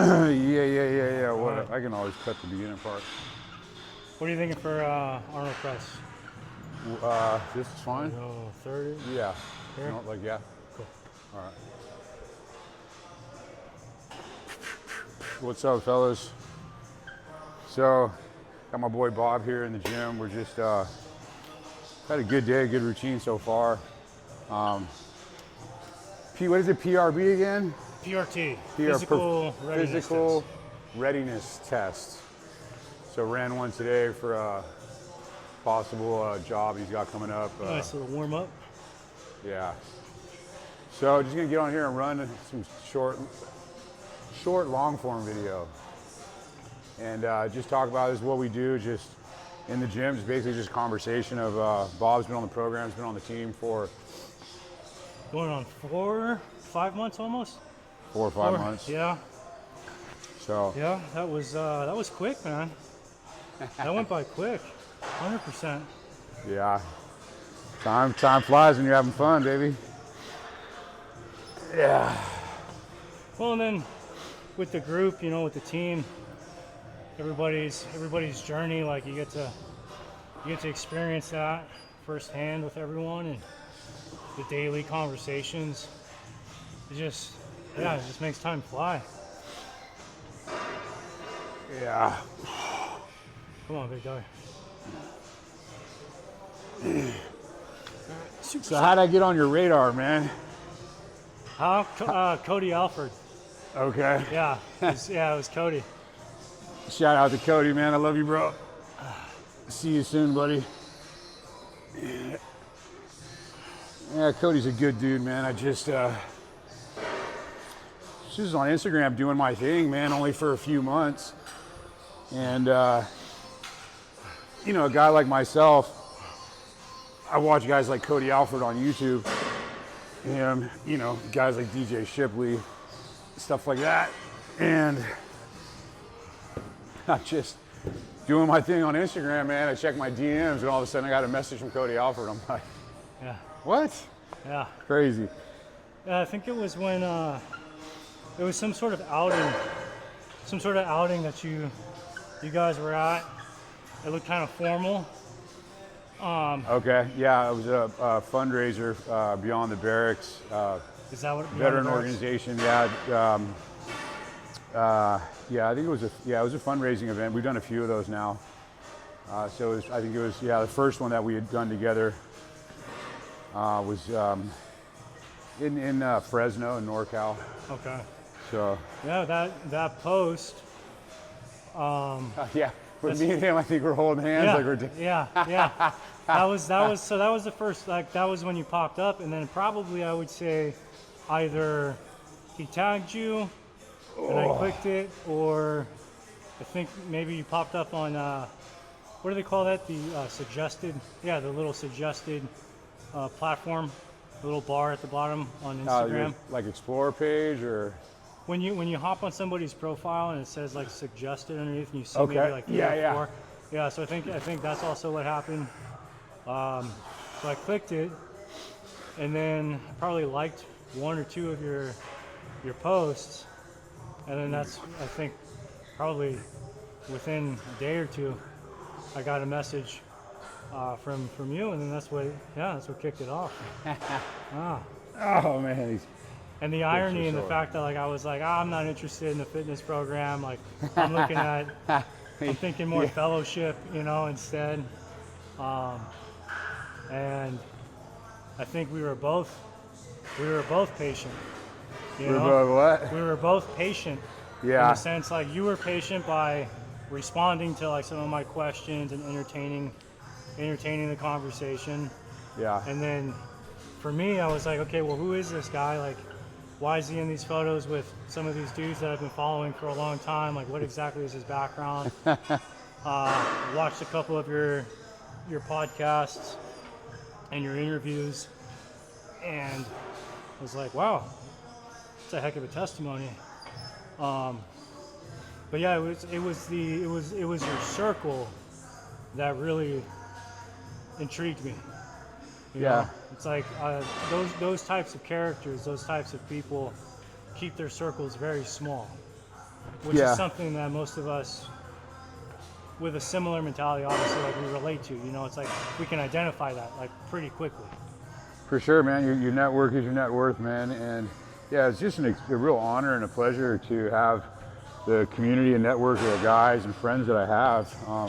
Yeah. What? Alright. I can always cut the beginning part. What are you thinking for Arnold press? This is fine. No, 30. Yeah. Here? You know, like, yeah. Cool. All right. What's up, fellas? So, got my boy Bob here in the gym. We're just had a good day, good routine so far. What is it? PRB again? PRT. Physical Physical readiness test. So ran one today for a possible job he's got coming up. Nice little warm up. Yeah. So just gonna get on here and run some short long form video. And just talk about this, what we do just in the gym. Just basically just conversation of Bob's been on the program, he's been on the team for Going on 5 months almost. 4 or 5 months. Yeah. So Yeah, that was quick, man. That went by quick. 100%. yeah. Time flies when you're having fun, baby. Yeah. Well, and then with the group, you know, with the team, everybody's journey, like you get to experience that firsthand with everyone, and the daily conversations. It just makes time fly. Yeah. Come on, big guy. So how'd I get on your radar, man? How? Cody Alford. Okay. Yeah, it was Cody. Shout out to Cody, man. I love you, bro. See you soon, buddy. Yeah, Cody's a good dude, man. I just was on Instagram doing my thing, man, only for a few months. And, you know, a guy like myself, I watch guys like Cody Alford on YouTube, and, you know, guys like DJ Shipley, stuff like that. And I'm just doing my thing on Instagram, man. I check my DMs, and all of a sudden I got a message from Cody Alford. I'm like, Yeah. what? Yeah. Crazy. I think it was when it was some sort of outing that you guys were at. It looked kind of formal. Okay, yeah, it was a fundraiser, Beyond the Barracks, Is that what? veteran organization. Yeah, yeah, I think it was a fundraising event. We've done a few of those now. So I think it was the first one that we had done together was in Fresno in NorCal. Okay. So Yeah, that post. yeah, with me and him, I think we're holding hands Yeah, like we're. yeah. That was the first, like, that was when you popped up, and then probably I would say either he tagged you and I clicked it, or I think maybe you popped up on what do they call that? The suggested, the little suggested platform, the little bar at the bottom on Instagram. Like Explorer page or. When you hop on somebody's profile and it says like suggested underneath, and you see Okay. maybe like 3 or Yeah. 4. Yeah, so I think that's also what happened. So I clicked it, and then I probably liked 1 or 2 of your posts, and then that's, I think, probably within a day or 2, I got a message from you, and then that's what kicked it off. Oh man. And the irony in the sure. fact that, like, I was like, I'm not interested in the fitness program. Like, I'm looking at, I'm thinking more fellowship, you know, instead. And I think we were both patient. You know? Both what? We were both patient. Yeah. In the sense, like, you were patient by responding to like some of my questions and entertaining the conversation. Yeah. And then for me, I was like, okay, well, who is this guy? Like, why is he in these photos with some of these dudes that I've been following for a long time? Like, what exactly is his background? Watched a couple of your podcasts and your interviews, and was like, wow, it's a heck of a testimony. But yeah, it was your circle that really intrigued me. You know? It's like those types of characters, those types of people keep their circles very small. which Yeah. is something that most of us with a similar mentality, obviously, like we relate to. You know, it's like we can identify that like pretty quickly. For sure, man. Your network is your net worth, man. And yeah, it's just a real honor and a pleasure to have the community and network of guys and friends that I have. I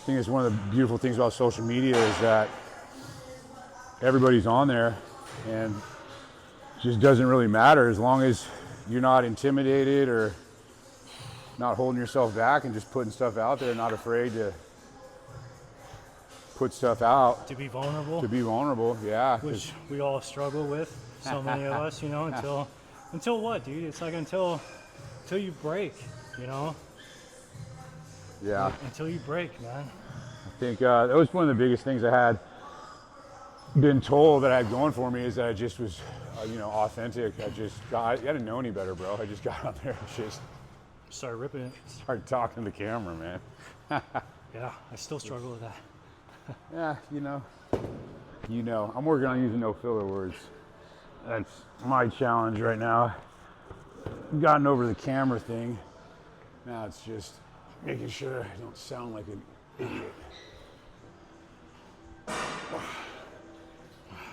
think it's one of the beautiful things about social media is that everybody's on there, and it just doesn't really matter as long as you're not intimidated or not holding yourself back and just putting stuff out there, not afraid to put stuff out. To be vulnerable. To be vulnerable, yeah. Which we all struggle with, so many of us, you know, until what, dude? It's like until you break, you know? Yeah. Like, until you break, man. I think that was one of the biggest things I had been told that I had going for me is that I just was, authentic. I didn't know any better, bro. I just got out there and just Started ripping it. started talking to the camera, man. Yeah, I still struggle with that. Yeah, I'm working on using no filler words. That's my challenge right now. I've gotten over the camera thing. Now it's just making sure I don't sound like an idiot.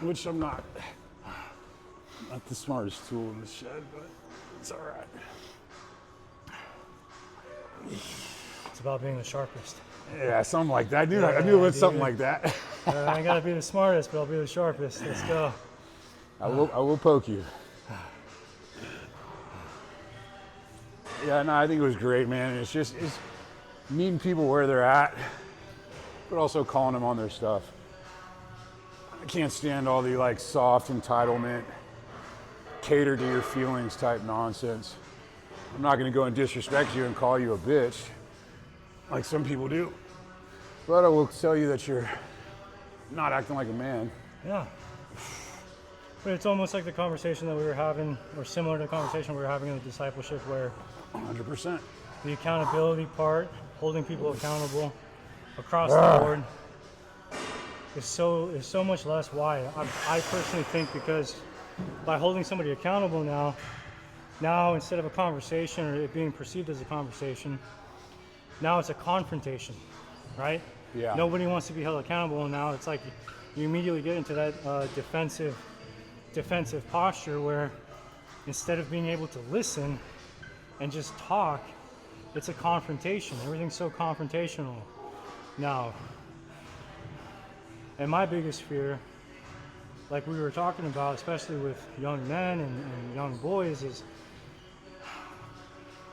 Which I'm not. Not the smartest tool in the shed, but it's all right. It's about being the sharpest. Yeah, something like that. I knew it was something like that. I gotta be the smartest, but I'll be the sharpest. Let's go. I will poke you. Yeah, no, I think it was great, man. It's meeting people where they're at, but also calling them on their stuff. I can't stand all the like soft entitlement, cater to your feelings type nonsense. I'm not gonna go and disrespect you and call you a bitch, like some people do. But I will tell you that you're not acting like a man. Yeah. But it's almost like the conversation that we were having, or similar to the conversation we were having in the discipleship, where 100%. the accountability part, holding people accountable across the board, is so much less. Why? I personally think because by holding somebody accountable now instead of a conversation or it being perceived as a conversation, now it's a confrontation, right? Yeah. Nobody wants to be held accountable, and now it's like you immediately get into that defensive posture where instead of being able to listen and just talk, it's a confrontation. Everything's so confrontational now. And my biggest fear, like we were talking about, especially with young men and young boys, is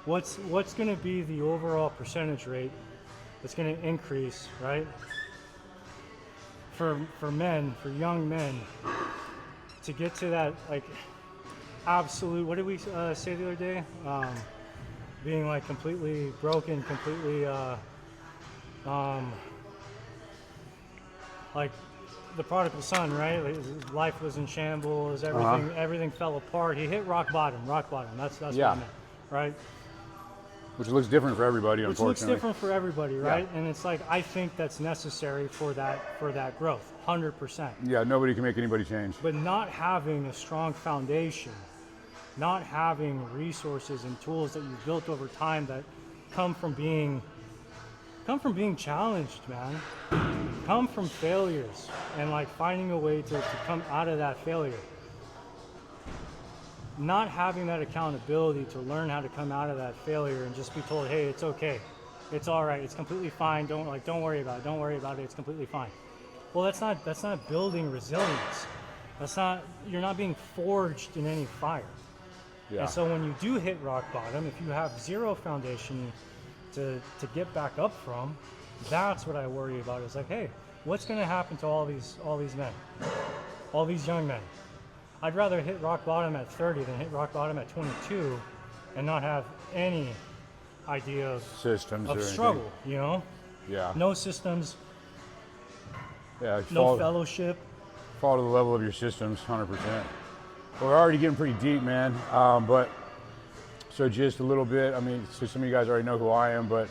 what's going to be the overall percentage rate that's going to increase, right? For young men, to get to that like absolute, what did we say the other day? Being like completely broken, completely like the prodigal son, right? Like, his life was in shambles, everything fell apart. He hit rock bottom. That's what I meant, right? Which looks different for everybody, Which unfortunately. looks different for everybody, right? Yeah. And it's like, I think that's necessary for that growth, 100%. Yeah, nobody can make anybody change. But not having a strong foundation, not having resources and tools that you've built over time that come from being challenged, man. Come from failures and like finding a way to come out of that failure. Not having that accountability to learn how to come out of that failure and just be told, hey, it's okay, it's all right, it's completely fine. Don't worry about it. It's completely fine. Well, that's not building resilience. You're not being forged in any fire. Yeah. And so when you do hit rock bottom, if you have zero foundation to get back up from, that's what I worry about. It's like, hey, what's going to happen to all these men, all these young men? I'd rather hit rock bottom at 30 than hit rock bottom at 22 and not have any idea of Systems or struggle, you know? Yeah. No systems, Yeah. no fellowship. Fall to the level of your systems, 100%. Well, we're already getting pretty deep, man. But so just a little bit. I mean, so some of you guys already know who I am, but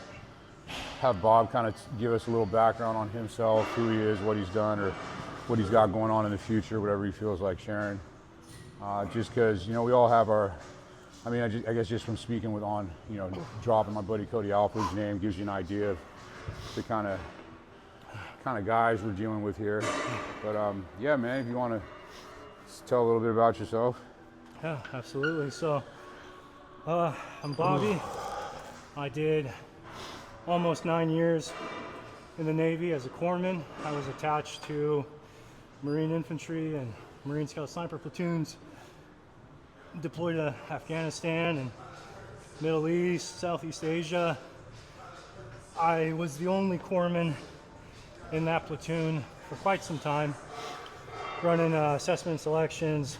have Bob kind of give us a little background on himself, who he is, what he's done, or what he's got going on in the future, whatever he feels like sharing. Just because, we all have our I mean, I guess just from speaking with dropping my buddy Cody Alford's name gives you an idea of the kind of guys we're dealing with here. But yeah, man, if you want to tell a little bit about yourself. Yeah, absolutely. So, I'm Bobby. I did almost 9 years in the Navy as a corpsman. I was attached to Marine Infantry and Marine Scout Sniper platoons, deployed to Afghanistan and Middle East, Southeast Asia. I was the only corpsman in that platoon for quite some time, running assessment selections.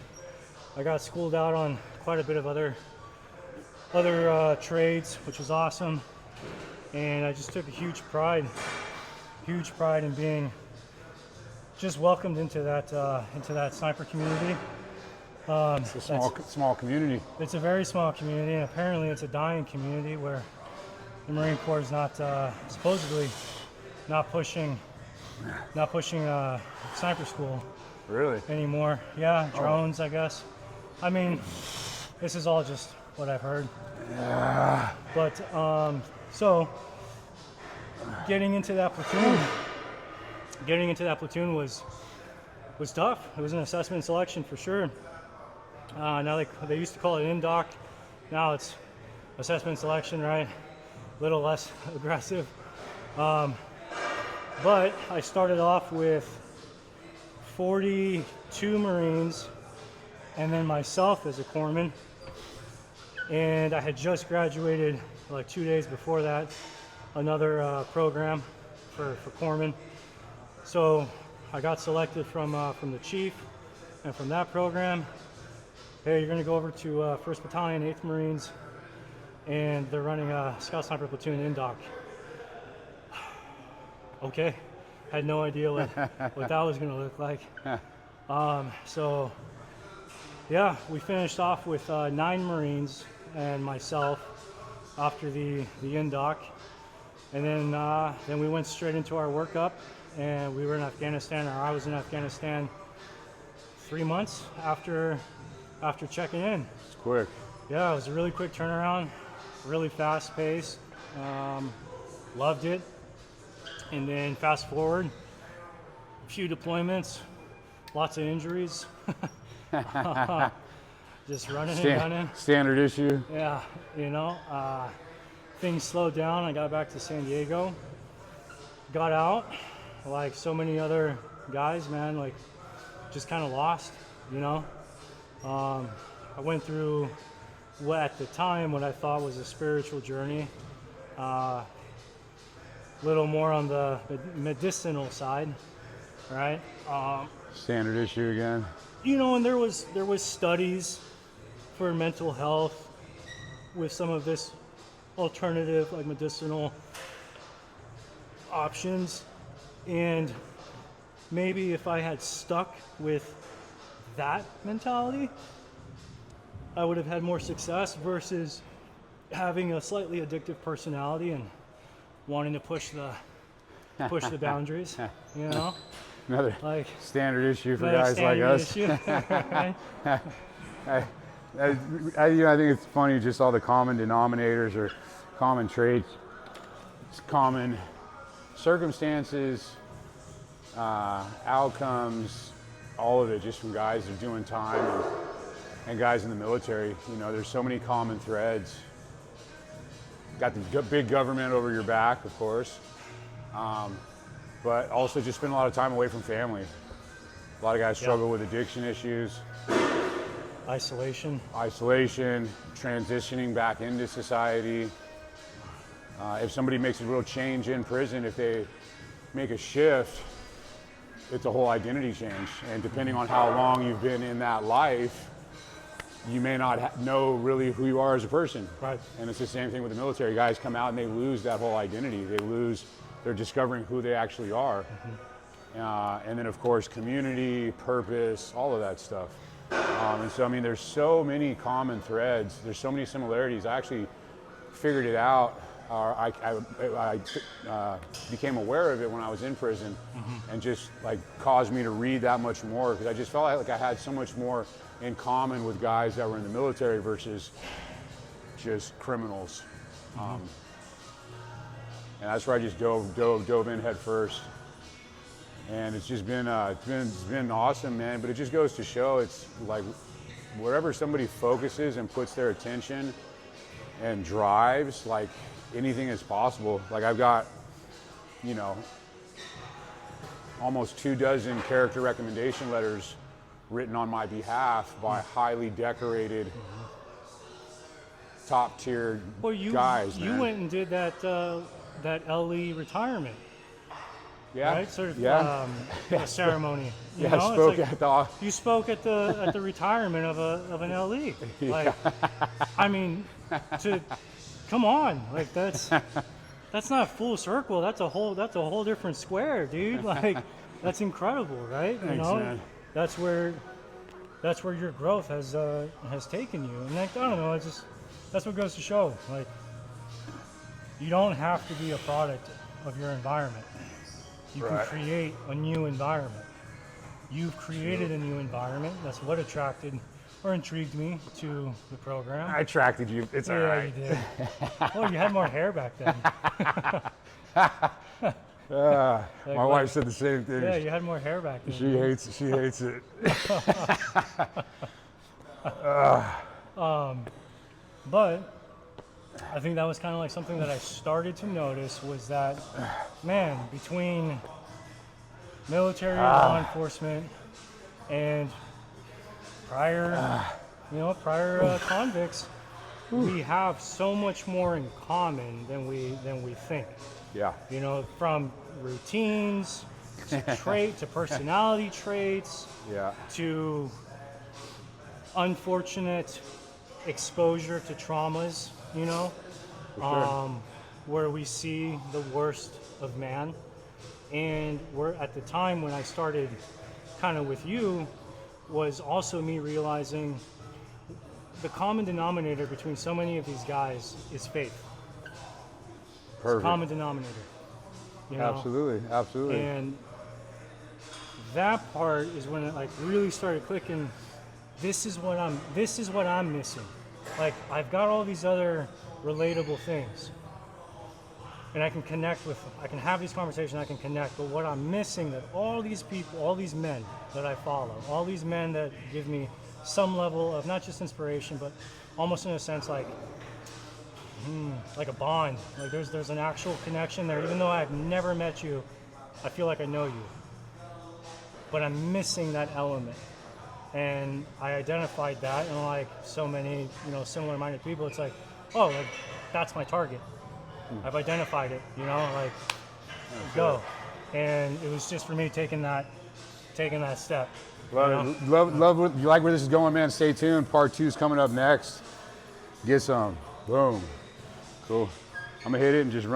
I got schooled out on quite a bit of other trades, which was awesome. And I just took a huge pride in being just welcomed into that sniper community. It's a small community. It's a very small community, and apparently it's a dying community where the Marine Corps is not supposedly not pushing sniper school Really? anymore. Yeah, drones, I guess. I mean, this is all just what I've heard. Yeah. But so getting into that platoon was tough. It was an assessment and selection for sure. Now they used to call it INDOC. Now it's assessment and selection, right? A little less aggressive. But I started off with 42 Marines and then myself as a corpsman. And I had just graduated like 2 days before that, another program for corpsmen. So I got selected from the chief, and from that program, hey, you're going to go over to 1st Battalion, 8th Marines, and they're running a Scout Sniper platoon in INDOC. Okay, had no idea what that was going to look like. So yeah, we finished off with 9 Marines and myself after the INDOC, and then we went straight into our workup, and we were in Afghanistan, or I was in Afghanistan 3 months after checking in. It's quick. Yeah, it was a really quick turnaround, really fast pace. Loved it. And then fast forward, a few deployments, lots of injuries. Just running and running. Standard issue. Yeah, things slowed down. I got back to San Diego, got out, like so many other guys, man, like just kind of lost, I went through what at the time what I thought was a spiritual journey, little more on the medicinal side, right? Standard issue again. And there was studies for mental health with some of this alternative, like medicinal options, and maybe if I had stuck with that mentality, I would have had more success versus having a slightly addictive personality and wanting to push the boundaries, Another like standard issue for another guys like standard us. issue. I think it's funny, just all the common denominators or common traits, common circumstances, outcomes, all of it just from guys that are doing time and guys in the military. There's so many common threads. Got the big government over your back, of course, but also just spend a lot of time away from family. A lot of guys struggle with addiction issues. Isolation, transitioning back into society. If somebody makes a real change in prison, if they make a shift, it's a whole identity change. And depending on how long you've been in that life, you may not know really who you are as a person. Right. And it's the same thing with the military. Guys come out and they lose that whole identity. They're discovering who they actually are. Mm-hmm. And then of course, community, purpose, all of that stuff. And so, there's so many common threads. There's so many similarities. I actually figured it out. I became aware of it when I was in prison, and just like caused me to read that much more, because I just felt like I had so much more in common with guys that were in the military versus just criminals. And that's where I just dove in head first. And it's just been it's been awesome, man. But it just goes to show, it's like wherever somebody focuses and puts their attention and drives, like anything is possible. Like I've got, you know, almost 24 character recommendation letters written on my behalf by highly decorated, top tier guys. You man. went and did that LE retirement, Yeah. right? Sort of Yeah. ceremony. You Yeah. know? It's Spoke like at the. you spoke at the retirement of an LE. Like, I mean, come on, like that's not full circle. That's a whole different square, dude. Like, that's incredible, right? You Thanks, know, man. that's where your growth has taken you. And like, I don't know, that's what goes to show. Like, you don't have to be a product of your environment. You Right. can create a new environment. You've created a new environment. That's what attracted or intrigued me to the program. I attracted you. It's all Yeah, right. you did. Well, you had more hair back then. My wife said the same thing. Yeah, you had more hair back then. She hates it. But I think that was kind of like something that I started to notice was that, man, between military law enforcement and prior convicts, we have so much more in common than we think. Yeah. You know, from routines to personality traits Yeah. to unfortunate exposure to traumas, you know, sure. where we see the worst of man. And we're at the time when I started kind of with you was also me realizing the common denominator between so many of these guys is faith. Perfect. Common denominator. You know? Absolutely. And that part is when it like really started clicking. This is what I'm missing. Like, I've got all these other relatable things, and I can have these conversations, I can connect, but what I'm missing, that all these people, all these men that I follow, all these men that give me some level of not just inspiration, but almost in a sense like a bond. Like there's an actual connection there. Even though I've never met you, I feel like I know you. But I'm missing that element. And I identified that, and like so many, similar-minded people, it's like, oh, like that's my target. I've identified it, like go. And it was just for me taking that step. Love it. Love. You like where this is going, man? Stay tuned. Part 2 is coming up next. Get some. Boom. Cool. I'm gonna hit it and just run.